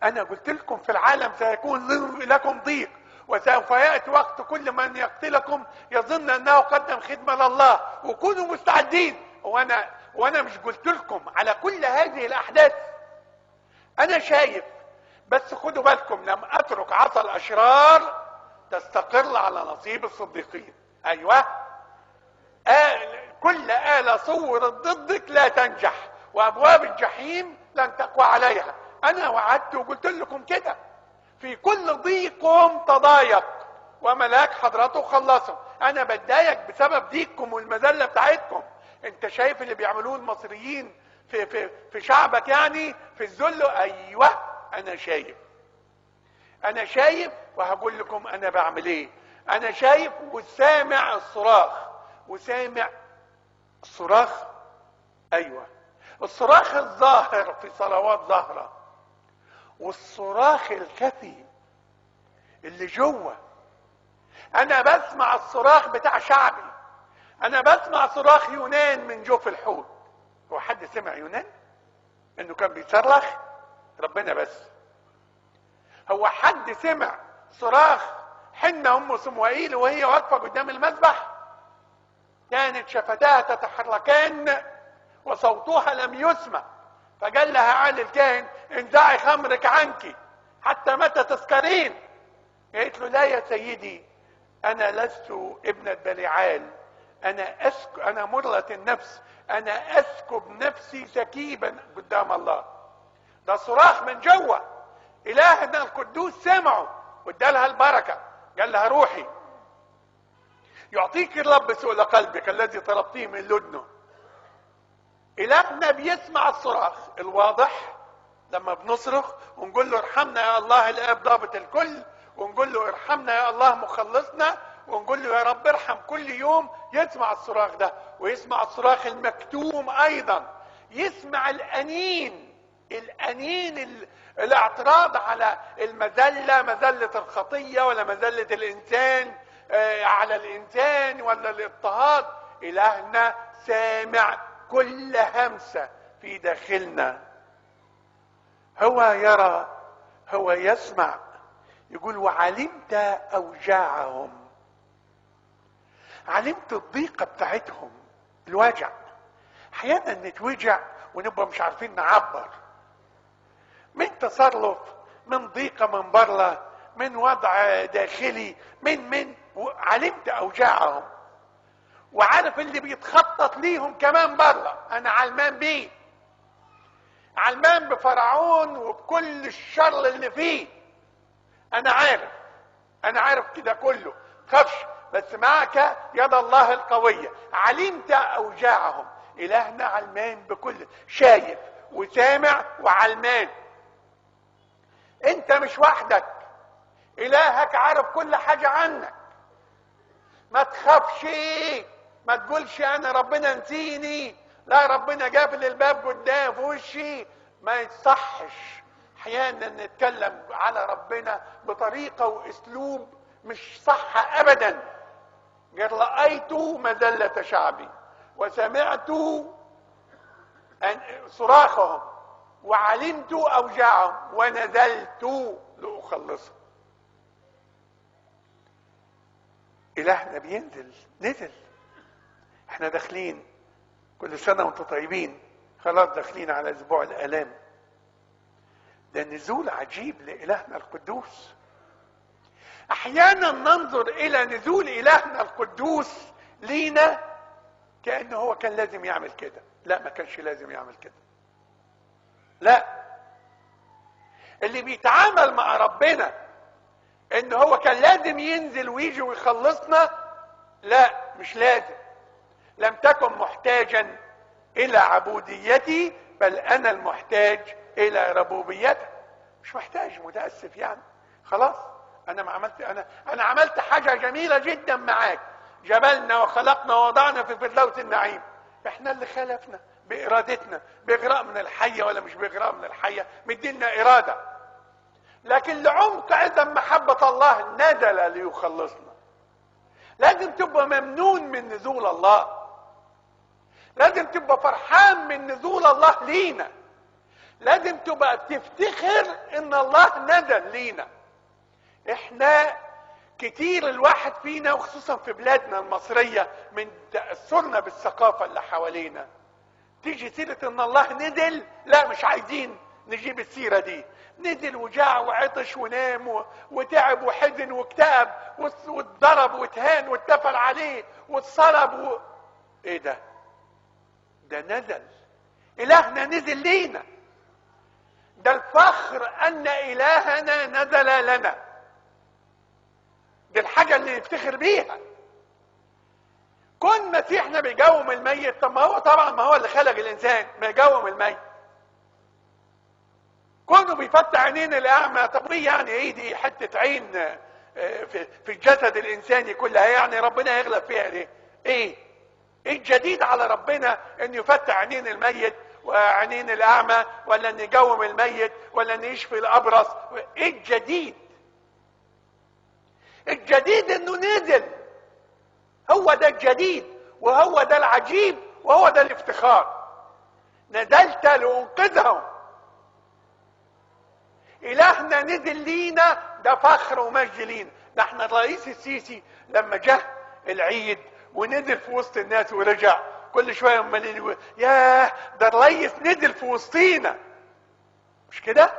انا قلت لكم في العالم سيكون لكم ضيق، وسوف يأتي وقت كل من يقتلكم يظن انه قدم خدمة لله، وكونوا مستعدين. وانا مش قلت لكم على كل هذه الاحداث؟ انا شايف. بس خدوا بالكم، لم اترك عصا الاشرار تستقر على نصيب الصديقين. ايوه، كل آلة صورت ضدك لا تنجح، وابواب الجحيم لن تقوى عليها. انا وعدت وقلت لكم كده، في كل ضيق تضايق وملاك حضرته خلصوا. انا بتضايق بسبب ضيقكم والمذله بتاعتكم. انت شايف اللي بيعملوه المصريين في شعبك، يعني في الذل. ايوه انا شايف، انا شايف، وهقول لكم انا بعمل ايه. انا شايف وسامع الصراخ، وسامع الصراخ. ايوه، الصراخ الظاهر في صلوات ظاهرة، والصراخ الخفي اللي جوه. انا بسمع الصراخ بتاع شعبي، انا بسمع صراخ يونان من جوف الحوت. هو حد سمع يونان انه كان بيصرخ؟ ربنا بس. هو حد سمع صراخ حنة ام صموئيل وهي واقفة قدام المذبح؟ كانت شفتاها تتحركان وصوتها لم يسمع، فقال لها عالي الكاهن انزعي خمرك عنك حتى متى تسكرين؟ قالت له لا يا سيدي، انا لست ابنة بليعال، انا مرة النفس، انا اسكب نفسي سكيبا قدام الله. ده صراخ من جوه. الهنا القدوس سمعه وادالها البركة، قال لها روحي يعطيك الرب سؤل قلبك الذي طلبتيه من لدنه. إلهنا بيسمع الصراخ الواضح لما بنصرخ ونقول له ارحمنا يا الله الآب ضابط الكل، ونقول له ارحمنا يا الله مخلصنا، ونقول له يا رب ارحم كل يوم. يسمع الصراخ ده ويسمع الصراخ المكتوم ايضا، يسمع الاعتراض على المذلة، مذلة الخطية ولا مذلة الانسان على الانسان ولا الاضطهاد. الهنا سامع كل همسة في داخلنا، هو يرى، هو يسمع. يقول وعلمت اوجاعهم، علمت الضيقة بتاعتهم، الوجع. احيانا نتوجع ونبقى مش عارفين نعبر من تصرف، من ضيقة من بره، من وضع داخلي، من علمت اوجاعهم، وعارف اللي بيتخطط ليهم كمان بره. انا علمان بيه، علمان بفرعون وبكل الشر اللي فيه. انا عارف كده كله، خافش، بس معك يد الله القوية. علمت اوجاعهم. الهنا علمان بكل، شايف وسامع وعلمان. انت مش وحدك، الهك عارف كل حاجة عنك. ما تخافش، ما تقولش انا ربنا نسيني، لا ربنا قافل الباب قدام في وشي. ما يصحش احيانا نتكلم على ربنا بطريقة واسلوب مش صح ابدا. قال رأيت مذلة شعبي وسمعت صراخهم وعلمت اوجاعهم ونزلت لأخلصهم. إلهنا بينزل، نزل. احنا داخلين كل سنة وانتم طيبين، خلاص داخلين على اسبوع الآلام. ده نزول عجيب لإلهنا القدوس. احيانا ننظر الى نزول إلهنا القدوس لينا كأنه هو كان لازم يعمل كده. لا، ما كانش لازم يعمل كده. لا، اللي بيتعامل مع ربنا ان هو كان لازم ينزل ويجي ويخلصنا، لا، مش لازم. لم تكن محتاجا الى عبوديتي، بل انا المحتاج الى ربوبيتك. مش محتاج، متاسف يعني. خلاص، انا عملت حاجه جميله جدا معاك، جبلنا وخلقنا ووضعنا في فردوس النعيم. احنا اللي خلفنا بارادتنا، باغراء من الحيه ولا مش باغراء من الحيه، مدينا اراده. لكن لعمق عدم محبه الله نزل ليخلصنا. لازم تبقى ممنون من نزول الله، لازم تبقى فرحان من نزول الله لينا، لازم تبقى تفتخر ان الله نزل لينا. احنا كتير الواحد فينا وخصوصا في بلادنا المصرية من تأثرنا بالثقافة اللي حوالينا، تيجي سيرة ان الله نزل، لا مش عايزين نجيب السيرة دي. نزل وجاع وعطش ونام وتعب وحزن واكتئب واتضرب واتهان واتفل عليه واتصلب ايه ده؟ ده نزل. الهنا نزل لينا. ده الفخر ان الهنا نزل لنا. دي الحاجة اللي نفتخر بيها. كون مسيحنا بيقوم الميت، طب ما هو طبعا ما هو اللي خلق الانسان، ما يقوم الميت. كونه بيفتح عينين الاعمى، طب ايه يعني؟ ايه دي حتة عين في الجسد الانساني كلها، يعني ربنا يغلب فيها ليه؟ ايه الجديد على ربنا ان يفتح عينين الميت وعينين الاعمى، ولا ان يقوم الميت، ولا ان يشفي الابرص؟ ايه الجديد؟ الجديد انه نزل. هو ده الجديد، وهو ده العجيب، وهو ده الافتخار. نزلت لأنقذهم. إلهنا نزل لينا، ده فخر ومجد لينا. نحن الرئيس السيسي لما جه العيد ونزل في وسط الناس ورجع، كل شويه عمالين يقول ياه ده الرئيس نزل في وسطينا، مش كده؟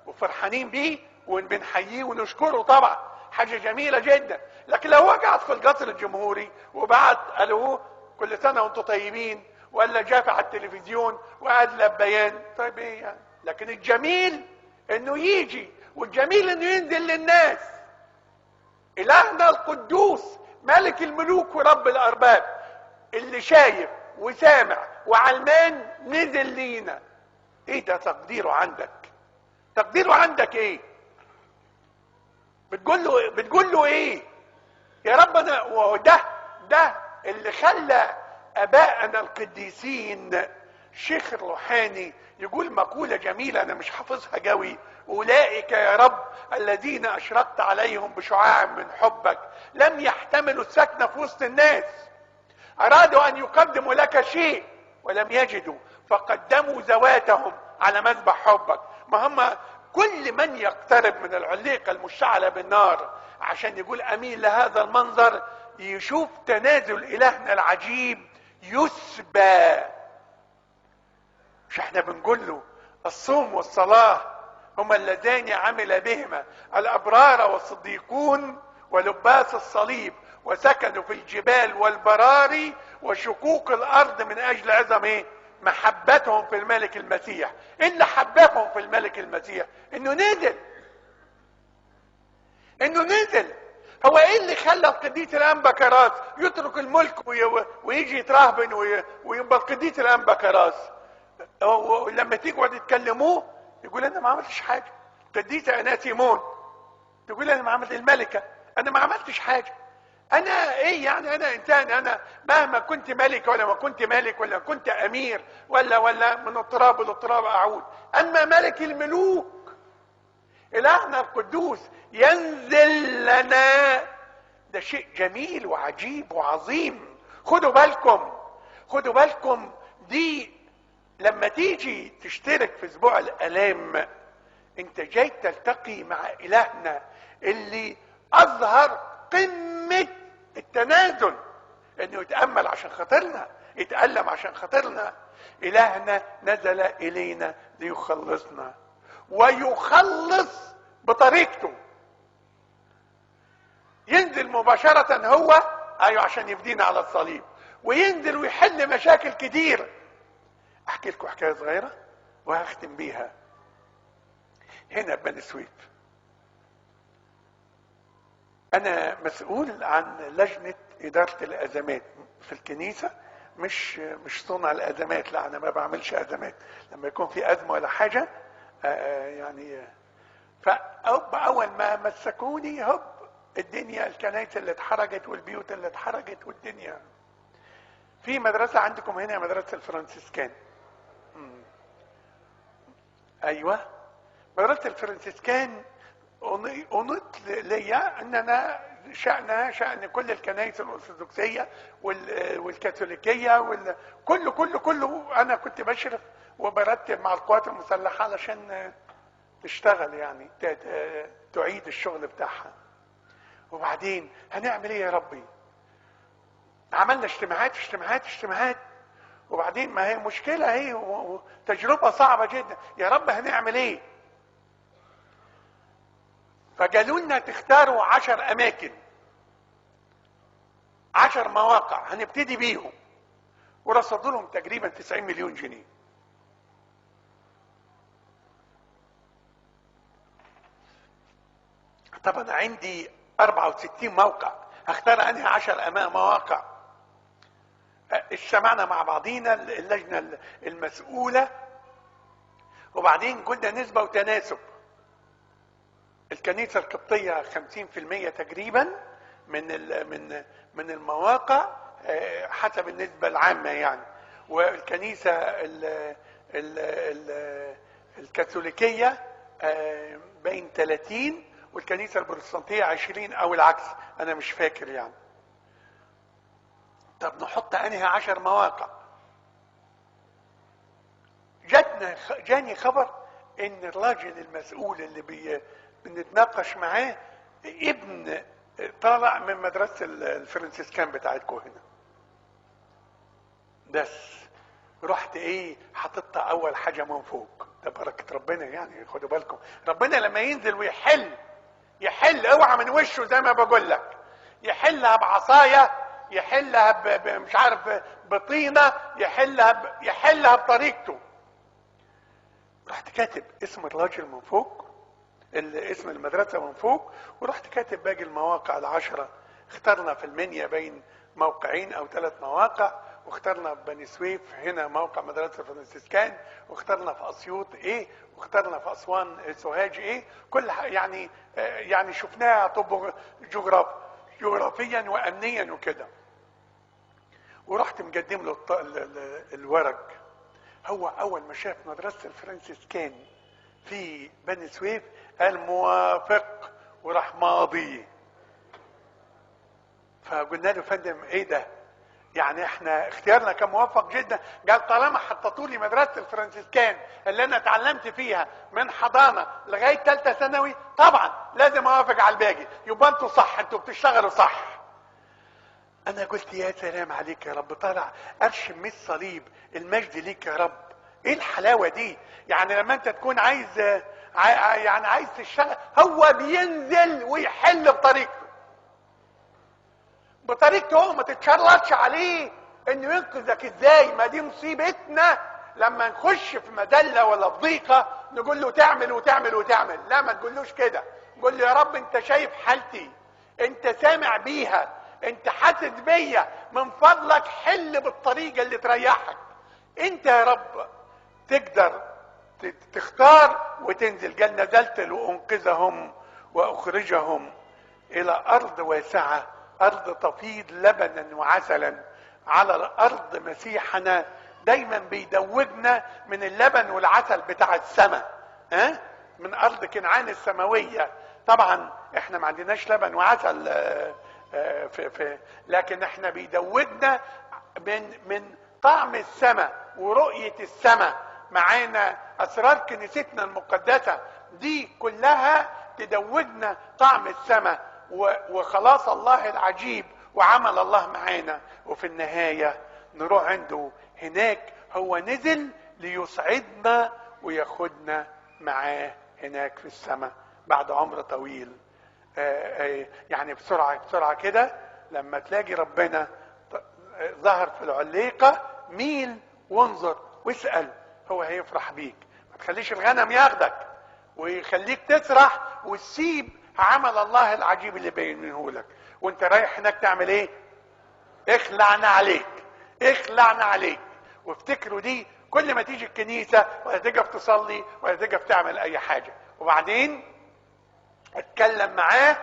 وفرحانين بيه وبنحييه ونشكره طبعا، حاجه جميله جدا. لكن لو قعد في القصر الجمهوري وبعت قالوه كل سنه وانتم طيبين، ولا جاء على التلفزيون وادلب بيان، طيب ايه يعني؟ لكن الجميل انه يجي، والجميل انه ينزل للناس. الهنا القدوس ملك الملوك ورب الارباب اللي شايف وسامع وعلمان نزل لينا. ايه ده تقديره عندك؟ تقديره عندك ايه؟ بتقول له ايه يا رب؟ انا وده اللي خلى ابائنا القديسين الشيخ الروحاني يقول مقولة جميلة انا مش حافظها قوي: اولئك يا رب الذين اشرقت عليهم بشعاع من حبك لم يحتملوا السكنة في وسط الناس، ارادوا ان يقدموا لك شيء ولم يجدوا فقدموا ذواتهم على مذبح حبك. ما هم كل من يقترب من العليقة المشتعلة بالنار عشان يقول امين لهذا المنظر يشوف تنازل الهنا العجيب يسبى. مش احنا بنقول له الصوم والصلاة هما اللذان عمل بهما الابرار والصديقون ولباس الصليب وسكنوا في الجبال والبراري وشقوق الارض من اجل عظم ايه؟ محبتهم في الملك المسيح. ايه اللي حببهم في الملك المسيح؟ انه نزل. هو ايه اللي خلى القديس الانبا كراس يترك الملك ويجي يترهبن ويبقى القديس الانبا كراس؟ لما تيجوا تتكلموه يقول انا ما عملتش حاجه. القديس اناسيمون تقول انا ما عملت، الملكه انا ما عملتش حاجه. انا ايه يعني؟ انا انسان، انا مهما كنت ملك ولا ما كنت ملك ولا كنت امير ولا من التراب للتراب اعود. اما ملك الملوك الهنا القدوس ينزل لنا، ده شيء جميل وعجيب وعظيم. خدوا بالكم دي لما تيجي تشترك في اسبوع الالام انت جاي تلتقي مع الهنا اللي اظهر قمة التنازل، انه يتأمل عشان خاطرنا، يتألم عشان خاطرنا. الهنا نزل الينا ليخلصنا ويخلص بطريقته. ينزل مباشرة هو ايوه عشان يفدينا على الصليب، وينزل ويحل مشاكل كتير. احكي لكم حكاية صغيرة وهختم بيها. هنا بني سويف انا مسؤول عن لجنة ادارة الازمات في الكنيسة، مش صنع الازمات، لا انا ما بعملش ازمات. لما يكون في ازمة ولا حاجة فاول ما مسكوني هب الدنيا، الكنائس اللي اتحرجت والبيوت اللي اتحرجت والدنيا. في مدرسة عندكم هنا مدرسة الفرنسيسكان، ايوه مدرسة الفرنسيسكان أنط ليا ان انا شأنها شأن كل الكنائس الارثوذكسية والكاثوليكية كله انا كنت بشرف وبرتب مع القوات المسلحة علشان تشتغل، يعني تعيد الشغل بتاعها. وبعدين هنعمل ايه يا ربي؟ عملنا اجتماعات وبعدين ما هي مشكلة هي وتجربة صعبة جدا. يا رب هنعمل ايه؟ فقالوا لنا تختاروا 10 اماكن، 10 مواقع هنبتدي بيهم، ورصدوا لهم تقريبا 90 مليون جنيه. طب انا عندي 64 موقع، هختار انهي 10 مواقع؟ اجتمعنا مع بعضينا اللجنة المسؤولة وبعدين قلنا نسبة وتناسب. الكنيسة القبطية 50% تقريبا من المواقع حسب النسبة العامة يعني، والكنيسة الكاثوليكية بين 30 والكنيسة البروتستانتية 20 او العكس، انا مش فاكر يعني. طب نحط انهي 10 مواقع؟ جاني خبر ان الراجل المسؤول اللي بنتناقش معاه ابن طالع من مدرسة الفرنسيسكان بتاعتكم هنا. بس رحت حطيتها اول حاجة من فوق. ده بركة ربنا يعني، خدوا بالكم ربنا لما ينزل ويحل اوعى من وشه زي ما بقول لك، يحلها بعصاية، يحلها مش عارف بطينة، يحلها بطريقته. رحت كاتب اسم الراجل من فوق، اسم المدرسة من فوق، ورحت كاتب باقي المواقع 10. اخترنا في المنيا بين موقعين او 3 مواقع، واخترنا في بني سويف هنا موقع مدرسة فرنسيسكان، واخترنا في اسيوط واخترنا في اسوان سوهاج كل يعني شفناها جغرافيا وامنيا وكده. ورحت مقدم له الورق. هو اول ما شاف مدرسة الفرنسيسكان في بني سويف قال موافق وراح ماضي. فقلنا له فندم ايه ده؟ يعني احنا اختيارنا كان موفق جدا. قال طالما حطيتوا لي مدرسة الفرنسيسكان اللي انا اتعلمت فيها من حضانة لغاية ثالثة ثانوي طبعا لازم اوافق على الباقي. يبقى انتوا صح، انتوا بتشتغلوا صح. انا قلت يا سلام عليك يا رب، طالع ارشم من الصليب المجد ليك يا رب. ايه الحلاوة دي؟ يعني لما انت تكون عايز يعني عايز تشتغل، هو بينزل ويحل بطريقته هو، ما تتشرطش عليه انه ينقذك ازاي. ما دي مصيبتنا لما نخش في مذله ولا في ضيقه نقول له تعمل وتعمل وتعمل. لا، ما تقولوش كده. قول له يا رب انت شايف حالتي، انت سامع بيها، انت حاسس بيا، من فضلك حل بالطريقه اللي تريحك. انت يا رب تقدر تختار وتنزل. قال نزلت لأنقذهم وأخرجهم إلى أرض واسعة، أرض تفيض لبنا وعسلا. على الأرض مسيحنا دايما بيدوبنا من اللبن والعسل بتاع السماء، من أرض كنعان السماوية. طبعا احنا ما عندناش لبن وعسل لكن احنا بيدوبنا من طعم السماء ورؤية السماء. معانا أسرار كنيستنا المقدسة دي كلها تدوجنا طعم السماء وخلاص الله العجيب وعمل الله معانا. وفي النهاية نروح عنده هناك، هو نزل ليسعدنا وياخدنا معاه هناك في السماء بعد عمر طويل. يعني بسرعة كده لما تلاقي ربنا ظهر في العليقة ميل وانظر واسأل، هو هيفرح بيك. ما تخليش الغنم ياخدك ويخليك تسرح وتسيب عمل الله العجيب اللي بينه لك. وانت رايح هناك تعمل ايه؟ اخلعنا عليك، اخلعنا عليك. وافتكروا دي كل ما تيجي الكنيسة ولا تقف تصلي ولا تقف تعمل اي حاجة. وبعدين اتكلم معاه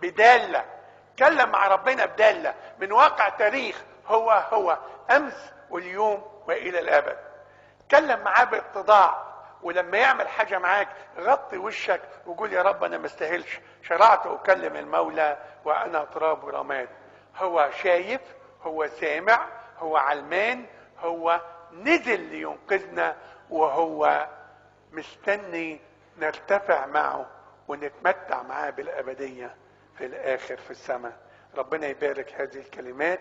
بدالة، اتكلم مع ربنا بدالة من واقع تاريخ هو امس واليوم والى الابد. اتكلم معاه باتضاع، ولما يعمل حاجة معاك غطي وشك وقول يا رب انا ما استاهلش، شرعت اكلم المولى وانا تراب ورماد. هو شايف، هو سامع، هو علمان، هو نزل لينقذنا، وهو مستني نرتفع معه ونتمتع معاه بالابدية في الاخر في السماء. ربنا يبارك هذه الكلمات،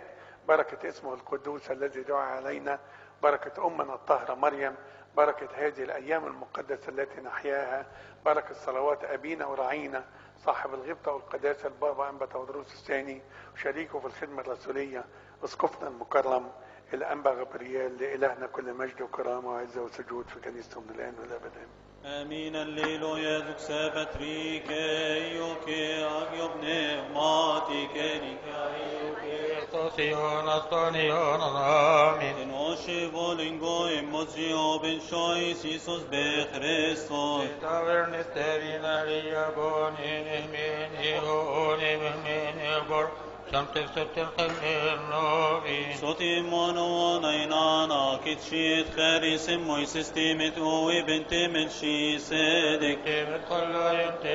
بركة اسمه القدوس الذي دعا علينا، بركة أمنا الطاهرة مريم، بركة هذه الأيام المقدسة التي نحياها، بركة صلوات أبينا وراعينا صاحب الغبطة والقداسة البابا أنبا تودروس الثاني وشريكه في الخدمة الرسولية أسقفنا المكرم الأنبا غبريال. لإلهنا كل مجد وكرامة وعزة وسجود في كنيسته من الآن والأبد. Amin alleluia duxefet rike ioke agiobne matike nikaioke Station astonion amin. in oshe volingo emozio ben shois Isus be Christos Tavernis tevinaria bonin min ionim min bor. Samtek septem kemir novi. Soti mono nainana kitshit kharisim moises timet o ibn timet shi sedik Timet kalla yente